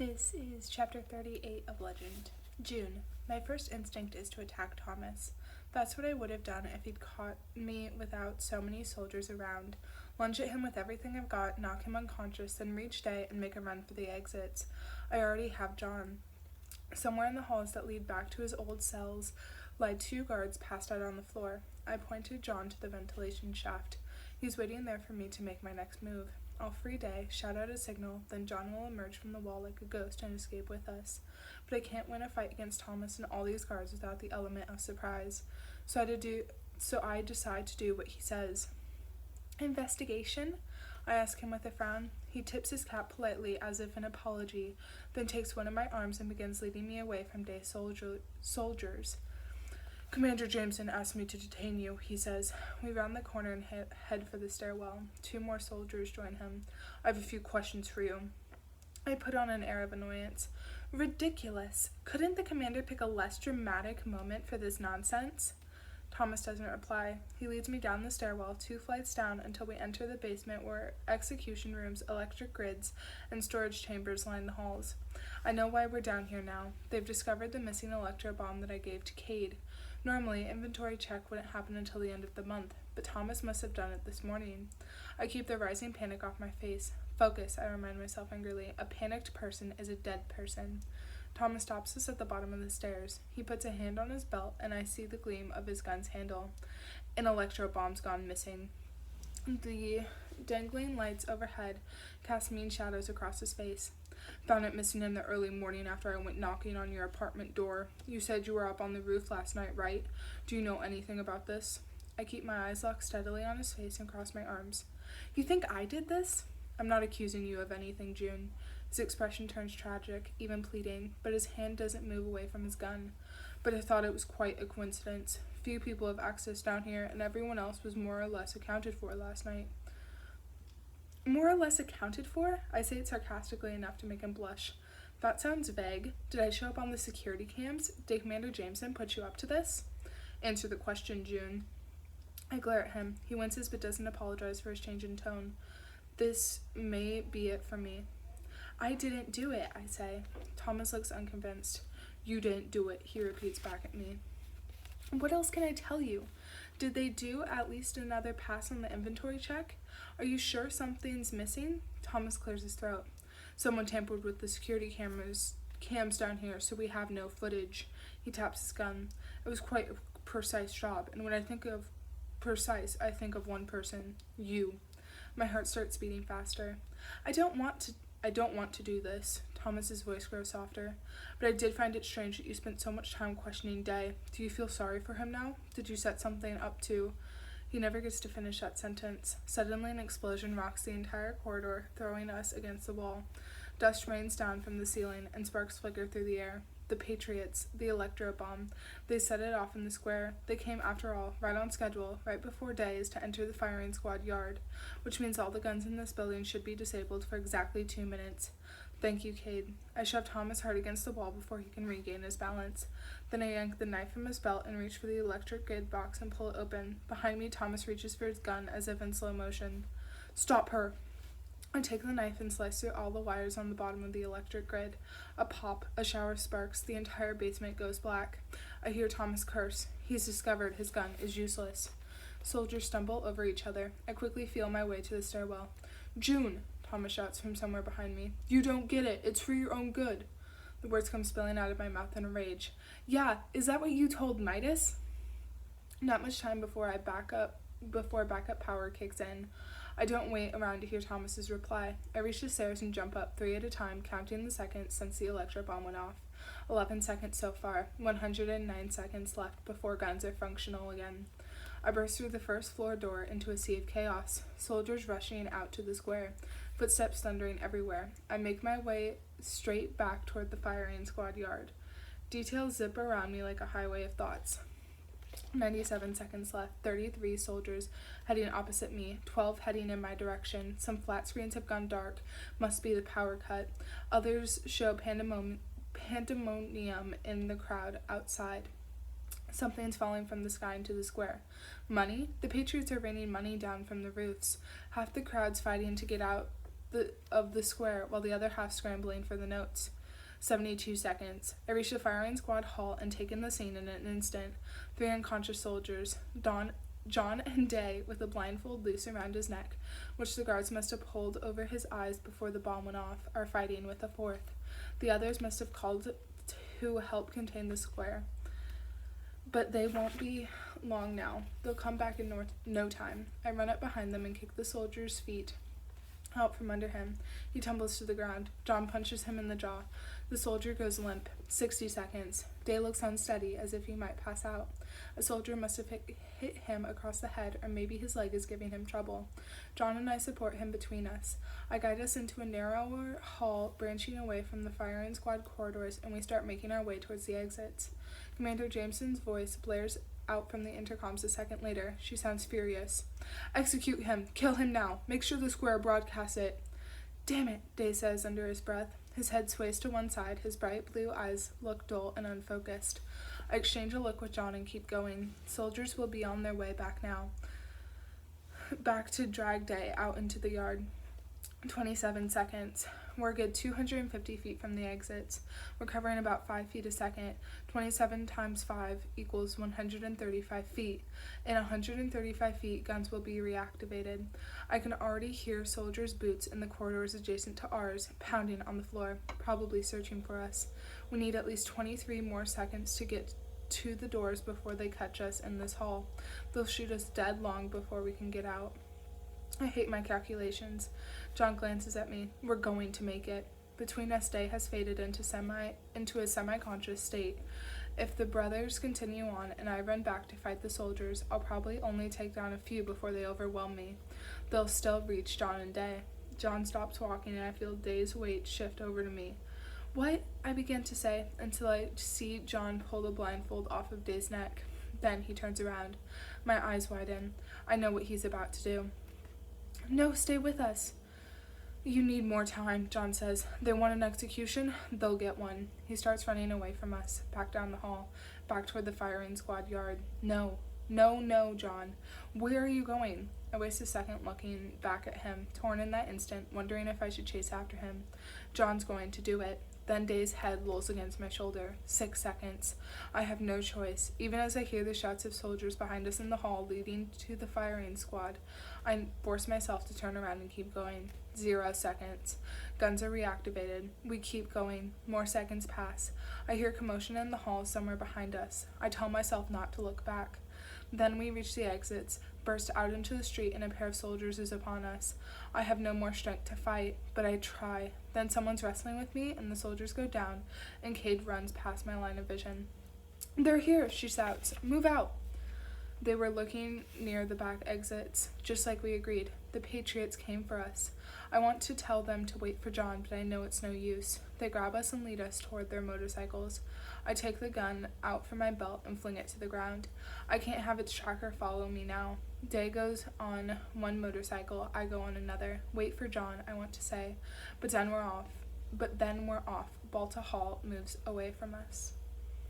This is chapter 38 of Legend. June. My first instinct is to attack Thomas. That's what I would have done if he'd caught me without so many soldiers around. Lunge at him with everything I've got, knock him unconscious, then reach Day and make a run for the exits. I already have John. Somewhere in the halls that lead back to his old cells lie two guards passed out on the floor. I pointed John to the ventilation shaft. He's waiting there for me to make my next move. I'll free Day, shout out a signal, then John will emerge from the wall like a ghost and escape with us. But I can't win a fight against Thomas and all these guards without the element of surprise. So I decide to do what he says. Investigation? I ask him with a frown. He tips his cap politely as if in apology, then takes one of my arms and begins leading me away from Day's soldiers. Commander Jameson asked me to detain you, he says. We round the corner and head for the stairwell. Two more soldiers join him. I have a few questions for you. I put on an air of annoyance. Ridiculous. Couldn't the commander pick a less dramatic moment for this nonsense? Thomas doesn't reply. He leads me down the stairwell, 2 flights down, until we enter the basement where execution rooms, electric grids, and storage chambers line the halls. I know why we're down here now. They've discovered the missing electro bomb that I gave to Cade. Normally, inventory check wouldn't happen until the end of the month, but Thomas must have done it this morning. I keep the rising panic off my face. Focus, I remind myself angrily. A panicked person is a dead person. Thomas stops us at the bottom of the stairs. He puts a hand on his belt, and I see the gleam of his gun's handle. An electro bomb's gone missing. The dangling lights overhead cast mean shadows across his face. Found it missing in the early morning after I went knocking on your apartment door. You said you were up on the roof last night, right? Do you know anything about this? I keep my eyes locked steadily on his face and cross my arms. You think I did this? I'm not accusing you of anything, June. His expression turns tragic, even pleading, but his hand doesn't move away from his gun. But I thought it was quite a coincidence. Few people have access down here, and everyone else was more or less accounted for last night. More or less accounted for? I say it sarcastically enough to make him blush. That sounds vague. Did I show up on the security cams? Did Commander Jameson put you up to this? Answer the question, June. I glare at him. He winces but doesn't apologize for his change in tone. This may be it for me. I didn't do it, I say. Thomas looks unconvinced. You didn't do it, he repeats back at me. What else can I tell you? Did they do at least another pass on the inventory check? Are you sure something's missing? Thomas clears his throat. Someone tampered with the security cams down here, so we have no footage. He taps his gun. It was quite a precise job, and when I think of precise, I think of one person. You. My heart starts beating faster. I don't want to do this. Thomas's voice grows softer. But I did find it strange that you spent so much time questioning Day. Do you feel sorry for him now? Did you set something up to... He never gets to finish that sentence. Suddenly an explosion rocks the entire corridor, throwing us against the wall. Dust rains down from the ceiling, and sparks flicker through the air. The Patriots, the electro bomb. They set it off in the square. They came, after all, right on schedule, right before Day is to enter the firing squad yard, which means all the guns in this building should be disabled for exactly 2 minutes. Thank you, Cade. I shove Thomas hard against the wall before he can regain his balance. Then I yank the knife from his belt and reach for the electric grid box and pull it open. Behind me, Thomas reaches for his gun as if in slow motion. Stop her! I take the knife and slice through all the wires on the bottom of the electric grid. A pop, a shower of sparks, the entire basement goes black. I hear Thomas curse. He's discovered his gun is useless. Soldiers stumble over each other. I quickly feel my way to the stairwell. June! Thomas shouts from somewhere behind me. You don't get it. It's for your own good. The words come spilling out of my mouth in a rage. Yeah, is that what you told Midas? Not much time before backup power kicks in. I don't wait around to hear Thomas's reply. I reach the stairs and jump up 3 at a time, counting the seconds since the electro bomb went off. 11 seconds so far, 109 seconds left before guns are functional again. I burst through the first floor door into a sea of chaos, soldiers rushing out to the square, footsteps thundering everywhere. I make my way straight back toward the firing squad yard. Details zip around me like a highway of thoughts. 97 seconds left, 33 soldiers heading opposite me, 12 heading in my direction. Some flat screens have gone dark, must be the power cut. Others show pandemonium in the crowd outside. Something's falling from the sky into the square. Money? The Patriots are raining money down from the roofs. Half the crowd's fighting to get out the square while the other half scrambling for the notes. 72 seconds. I reached the firing squad hall and take in the scene in an instant. 3 unconscious soldiers, John and Day, with a blindfold loose around his neck, which the guards must have pulled over his eyes before the bomb went off, are fighting with a fourth. The others must have called to help contain the square. But they won't be long now. They'll come back in no time. I run up behind them and kick the soldier's feet out from under him. He tumbles to the ground. John punches him in the jaw. The soldier goes limp. 60 seconds. Day looks unsteady, as if he might pass out. A soldier must have hit him across the head, or maybe his leg is giving him trouble. John and I support him between us. I guide us into a narrower hall branching away from the firing squad corridors, and we start making our way towards the exits. Commander Jameson's voice blares out from the intercoms a second later. She sounds furious. "Execute him! Kill him now! Make sure the square broadcasts it!" "Damn it," Day says under his breath. His head sways to one side, his bright blue eyes look dull and unfocused. I exchange a look with John and keep going. Soldiers will be on their way back now. Back to drag Day out into the yard. 27 seconds. We're a good 250 feet from the exits. We're covering about 5 feet a second. 27 times 5 equals 135 feet. In 135 feet, guns will be reactivated. I can already hear soldiers' boots in the corridors adjacent to ours, pounding on the floor, probably searching for us. We need at least 23 more seconds to get to the doors before they catch us in this hall. They'll shoot us dead long before we can get out. I hate my calculations. John glances at me. We're going to make it. Between us, Day has faded into a semi-conscious state. If the brothers continue on and I run back to fight the soldiers, I'll probably only take down a few before they overwhelm me. They'll still reach John and Day. John stops walking and I feel Day's weight shift over to me. "What?" I begin to say, until I see John pull the blindfold off of Day's neck. Then he turns around. My eyes widen. I know what he's about to do. "No, stay with us." "You need more time," John says. "They want an execution? They'll get one." He starts running away from us, back down the hall, back toward the firing squad yard. No, John. Where are you going?" I waste a second looking back at him, torn in that instant, wondering if I should chase after him. John's going to do it. Then Day's head lolls against my shoulder. 6 seconds. I have no choice. Even as I hear the shouts of soldiers behind us in the hall leading to the firing squad, I force myself to turn around and keep going. 0 seconds. Guns are reactivated. We keep going. More seconds pass. I hear commotion in the hall somewhere behind us. I tell myself not to look back. Then we reach the exits, burst out into the street, and a pair of soldiers is upon us. I have no more strength to fight, but I try. Then someone's wrestling with me, and the soldiers go down, and Cade runs past my line of vision. "They're here," she shouts. "Move out." They were looking near the back exits, just like we agreed. The Patriots came for us. I want to tell them to wait for John, but I know it's no use. They grab us and lead us toward their motorcycles. I take the gun out from my belt and fling it to the ground. I can't have its tracker follow me now. Day goes on one motorcycle, I go on another. Wait for John, I want to say. But then we're off. Balta Hall moves away from us.